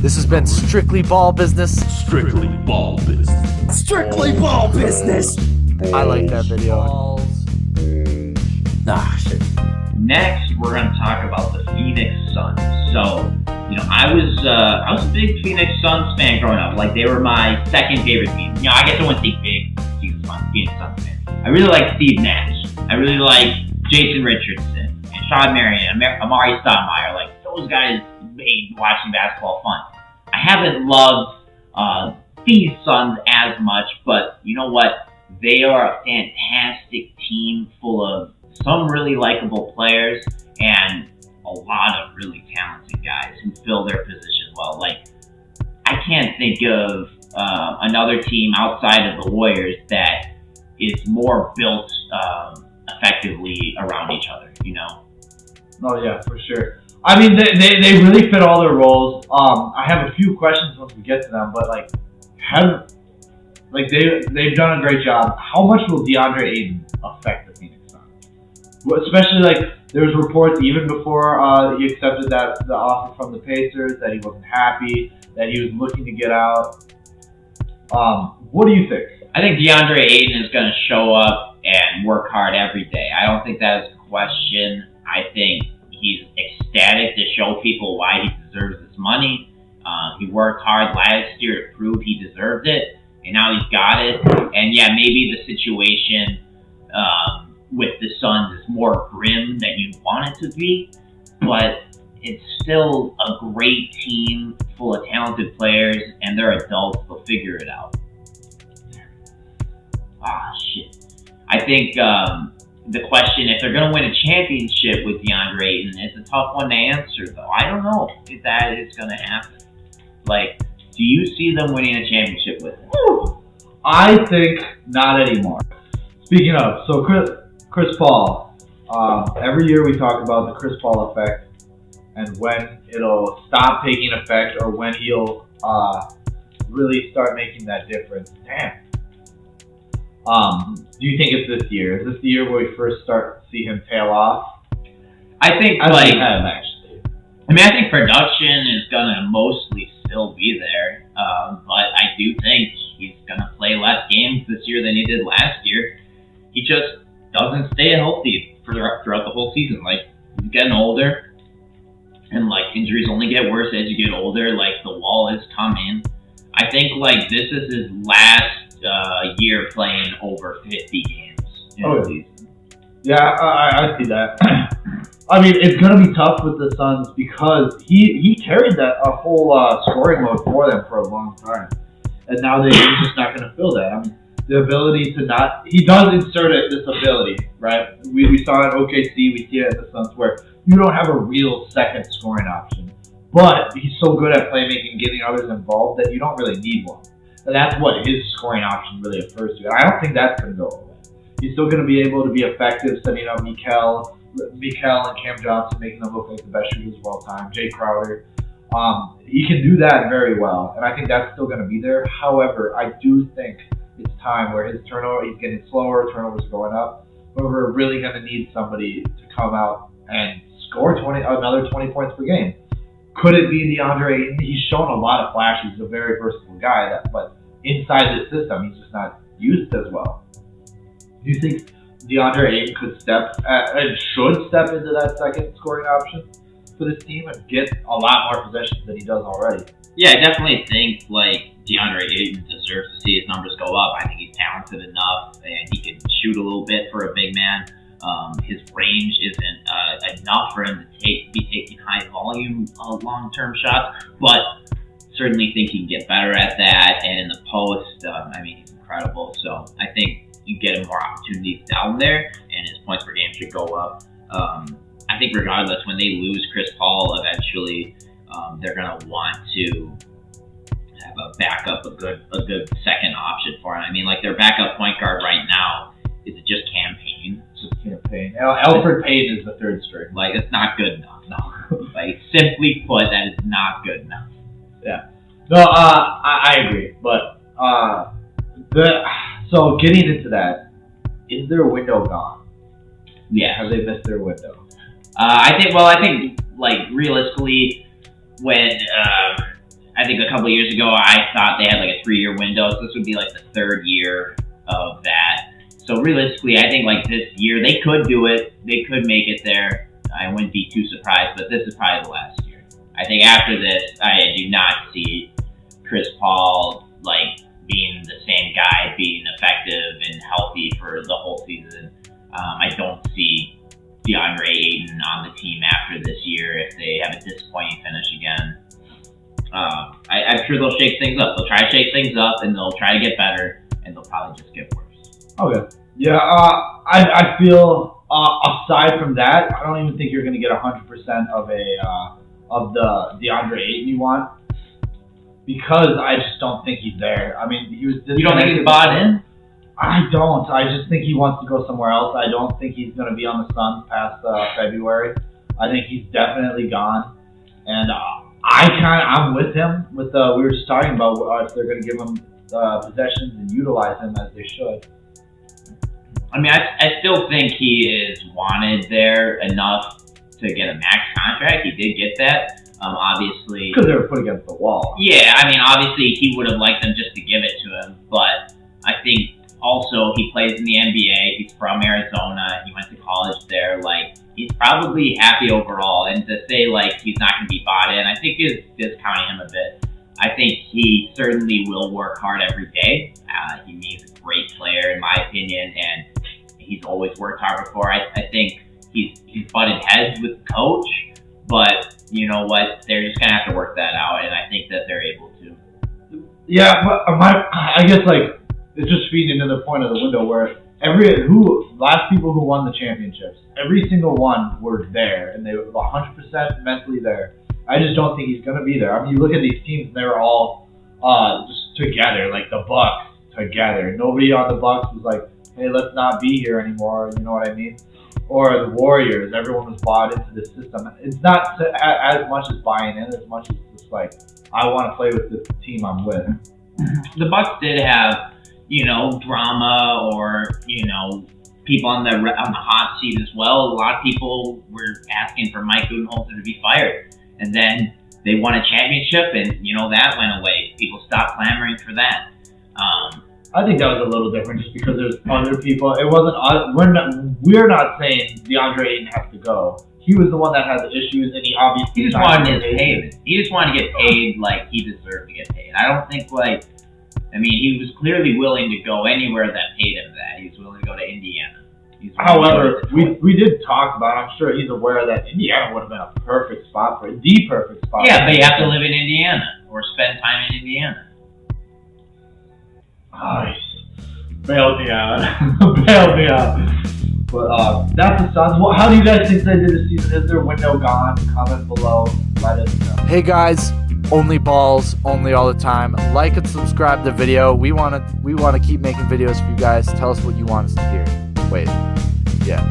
This has been Strictly Ball Business. Strictly Ball Business. Strictly Ball Business. I like that video. Shit. Next, we're going to talk about the Phoenix Suns. So, I was a big Phoenix Suns fan growing up. Like, they were my second favorite team. I guess I wouldn't say big Phoenix Suns fan. I really like Steve Nash. I really like Jason Richardson and Sean Marion, Amari Stoudemire. Like, those guys made watching basketball fun. I haven't loved these Suns as much, but you know what? They are a fantastic team full of some really likable players and a lot of really talented guys who fill their position well. Like, I can't think of another team outside of the Warriors that is more built effectively around each other, Oh yeah, for sure. I mean, they really fit all their roles. I have a few questions once we get to them, but they've done a great job. How much will DeAndre Ayton affect the Phoenix Suns? Well, especially there's reports even before he accepted the offer from the Pacers that he wasn't happy, that he was looking to get out. What do you think? I think DeAndre Ayton is going to show up and work hard every day. I don't think that is a question. I think he's ecstatic to show people why he deserves this money. He worked hard last year to prove he deserved it, and now he's got it. And yeah, maybe the situation with the Suns is more grim than you'd want it to be, but it's still a great team full of talented players, and they're adults. They'll figure it out. Shit. I think the question, if they're going to win a championship with DeAndre Ayton, it's a tough one to answer, though. I don't know if that is going to happen. Like, do you see them winning a championship with him? I think not anymore. Speaking of, so Chris Paul, every year we talk about the Chris Paul effect and when it'll stop taking effect or when he'll really start making that difference. Damn. Do you think it's this year? Is this the year where we first start to see him tail off? I think, actually. I think production is going to mostly still be there, but I do think he's going to play less games this year than he did last year. He just doesn't stay healthy throughout the whole season. Like, he's getting older, and injuries only get worse as you get older. Like, the wall is coming. I think this is his last year playing over 50 games in the season. Yeah, I see that. I mean, it's going to be tough with the Suns because he carried a whole scoring load for them for a long time. And now he's just not going to fill that. I mean, the ability to not... He does insert this ability, right? We saw it at OKC, we see it at the Suns, where you don't have a real second scoring option. But he's so good at playmaking, getting others involved, that you don't really need one. And that's what his scoring option really refers to. And I don't think that's going to go away. He's still going to be able to be effective setting up Mikal and Cam Johnson, making them look like the best shooters of all time. Jay Crowder. He can do that very well. And I think that's still going to be there. However, I do think it's time where he's getting slower, turnovers are going up. But we're really going to need somebody to come out and score another 20 points per game. Could it be DeAndre Ayton? He's shown a lot of flashes. He's a very versatile guy, but inside the system, he's just not used as well. Do you think DeAndre Ayton could step and should step into that second scoring option for this team and get a lot more possessions than he does already? Yeah, I definitely think DeAndre Ayton deserves to see his numbers go up. I think he's talented enough and he can shoot a little bit for a big man. His range isn't enough for him to be taking high volume long-term shots, but certainly think he can get better at that. And in the post, he's incredible. So I think you get him more opportunities down there, and his points per game should go up. I think regardless, when they lose Chris Paul eventually, they're going to want to have a backup, a good second option for him. I mean, their backup point guard right now is just Cam Payne. Alfred Payton is the third string. It's not good enough. No. Simply put, that is not good enough. Yeah. No, I agree. But so getting into that, is their window gone? Yeah. Have they missed their window? I think realistically, when think a couple of years ago, I thought they had like a 3-year window. So this would be like the 3rd year of that. So realistically, I think like this year, they could do it. They could make it there. I wouldn't be too surprised, but this is probably the last year. I think after this, I do not see Chris Paul like being the same guy, being effective and healthy for the whole season. I don't see DeAndre Ayton on the team after this year if they have a disappointing finish again. I'm sure they'll shake things up. They'll try to shake things up, and they'll try to get better, and they'll probably just get worse. Okay. Yeah, I feel aside from that, I don't even think you're going to get 100% of the DeAndre Ayton you want, because I just don't think he's there. I mean, he was. You don't think he's bought in? I don't. I just think he wants to go somewhere else. I don't think he's going to be on the Suns past February. I think he's definitely gone, and I'm with him. We were just talking about if they're going to give him possessions and utilize him as they should. I mean, I still think he is wanted there enough to get a max contract. He did get that. Obviously, because they were put against the wall. Yeah, I mean, obviously he would have liked them just to give it to him, but I think also he plays in the NBA. He's from Arizona. He went to college there. Like, he's probably happy overall. And to say like he's not going to be bought in, I think is discounting him a bit. I think he certainly will work hard every day. He's a great player in my opinion, and he's always worked hard before. I think he's butted heads with the coach, but you know what? They're just gonna have to work that out, and I think that they're able to. Yeah, but I guess like it's just feeding into the point of the window where last people who won the championships, every single one were there, and they were 100% mentally there. I just don't think he's gonna be there. I mean, you look at these teams, and they were all just together, like the Bucks together. Nobody on the Bucks was like, "Hey, let's not be here anymore." You know what I mean? Or the Warriors, everyone was bought into the system. It's not as much as buying in, as much as just like, I want to play with the team I'm with. The Bucks did have, drama or, people on the hot seat as well. A lot of people were asking for Mike Budenholzer to be fired. And then they won a championship, and, that went away. People stopped clamoring for that. I think that was a little different just because there's other people. It wasn't us. We're not saying DeAndre Ayton has to go. He was the one that had the issues, and he obviously just wanted to get paid. He just wanted to get paid like he deserved to get paid. I don't think he was clearly willing to go anywhere that paid him that. He was willing to go to Indiana. However, we did talk about. I'm sure he's aware that Indiana would have been a perfect spot for the perfect spot. Yeah, but you have to live in Indiana or spend time in Indiana. Bailed me out. Bailed me out. But that's the Suns. How do you guys think they did this season? Is their window gone? Comment below. Let us know. Hey guys, only balls, only all the time. Like and subscribe to the video. We want to keep making videos for you guys. Tell us what you want us to hear. Wait. Yeah.